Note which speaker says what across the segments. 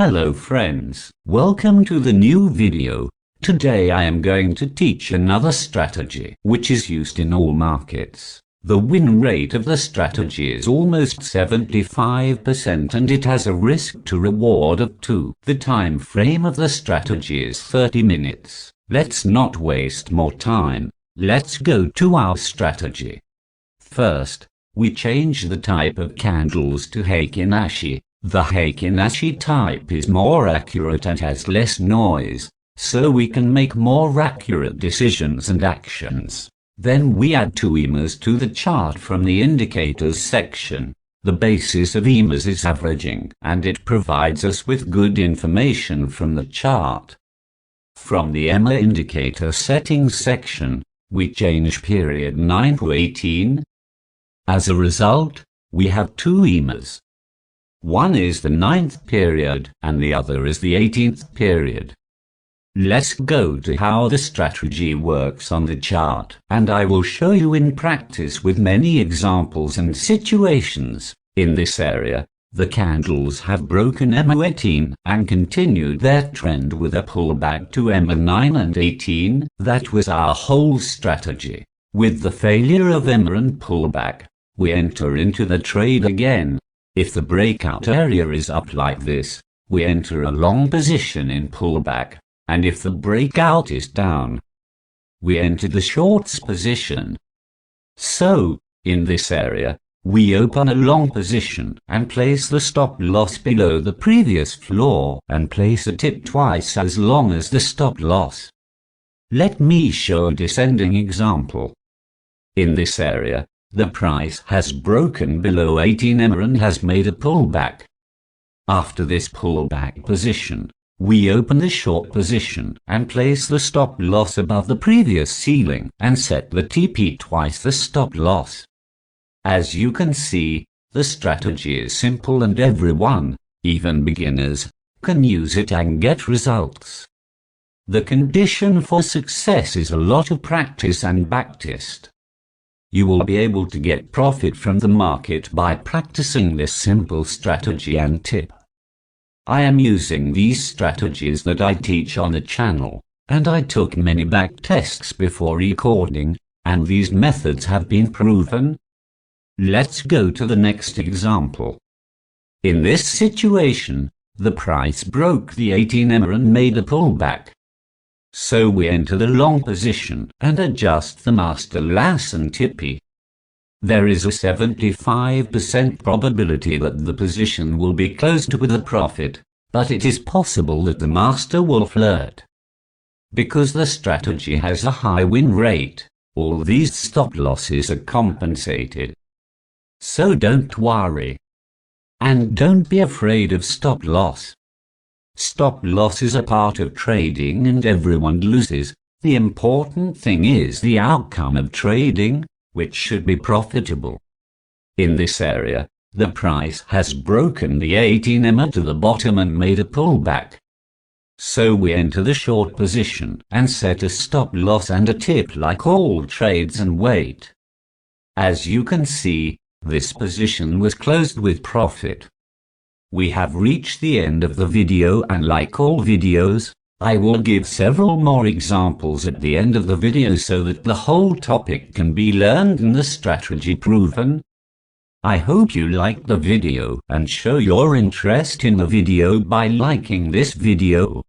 Speaker 1: Hello friends, welcome to the new video. Today I am going to teach another strategy which is used in all markets. The win rate of the strategy is almost 75% and it has a risk to reward of 2. The time frame of the strategy is 30 minutes. Let's not waste more time. Let's go to our strategy. First, we change the type of candles to Heikin-Ashi. The Heikin-Ashi type is more accurate and has less noise, so we can make more accurate decisions and actions. Then we add 2 EMAs to the chart from the indicators section. The basis of EMAs is averaging, and it provides us with good information from the chart. From the EMA indicator settings section, we change period 9 to 18. As a result, we have 2 EMAs. One is the 9th period, and the other is the 18th period. Let's go to how the strategy works on the chart, and I will show you in practice with many examples and situations. In this area, the candles have broken EMA 18 and continued their trend with a pullback to EMA 9 and 18. That was our whole strategy. With the failure of EMA and pullback, we enter into the trade again. If the breakout area is up like this, we enter a long position in pullback, and if the breakout is down, we enter the shorts position. So, in this area, we open a long position and place the stop loss below the previous floor and place a tip twice as long as the stop loss. Let me show a descending example. In this area, the price has broken below 18 EMA and has made a pullback. After this pullback position, we open the short position and place the stop loss above the previous ceiling and set the TP twice the stop loss. As you can see, the strategy is simple and everyone, even beginners, can use it and get results. The condition for success is a lot of practice and backtest. You will be able to get profit from the market by practicing this simple strategy and tip. I am using these strategies that I teach on the channel, and I took many back tests before recording, and these methods have been proven. Let's go to the next example. In this situation, the price broke the 18 EMA and made a pullback. So we enter the long position and adjust the master loss and TP. There is a 75% probability that the position will be closed with a profit, but it is possible that the master will flirt. Because the strategy has a high win rate, all these stop losses are compensated. So don't worry. And don't be afraid of stop loss. Stop loss is a part of trading and everyone loses. The important thing is the outcome of trading, which should be profitable. In this area, the price has broken the 18 EMA to the bottom and made a pullback. So we enter the short position and set a stop loss and a tip like all trades and wait. As you can see, this position was closed with profit. We have reached the end of the video, and like all videos, I will give several more examples at the end of the video so that the whole topic can be learned and the strategy proven. I hope you liked the video and show your interest in the video by liking this video.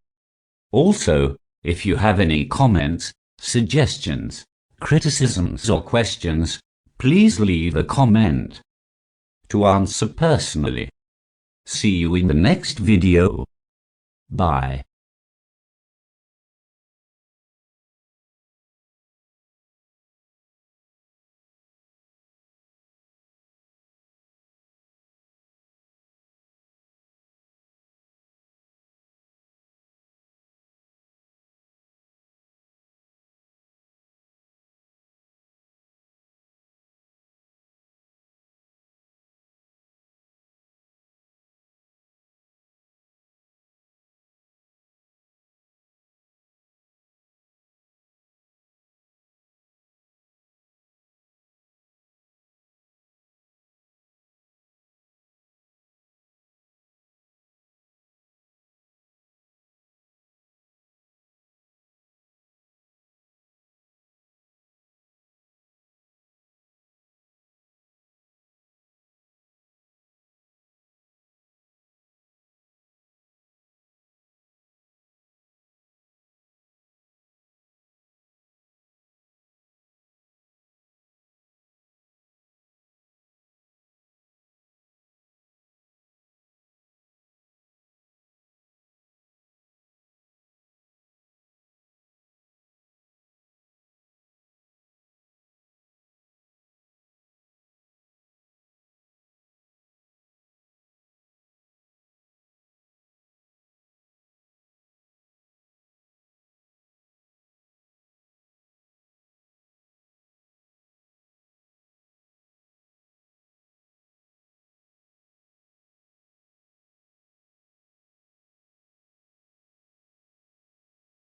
Speaker 1: Also, if you have any comments, suggestions, criticisms or questions, please leave a comment to answer personally. See you in the next video. Bye.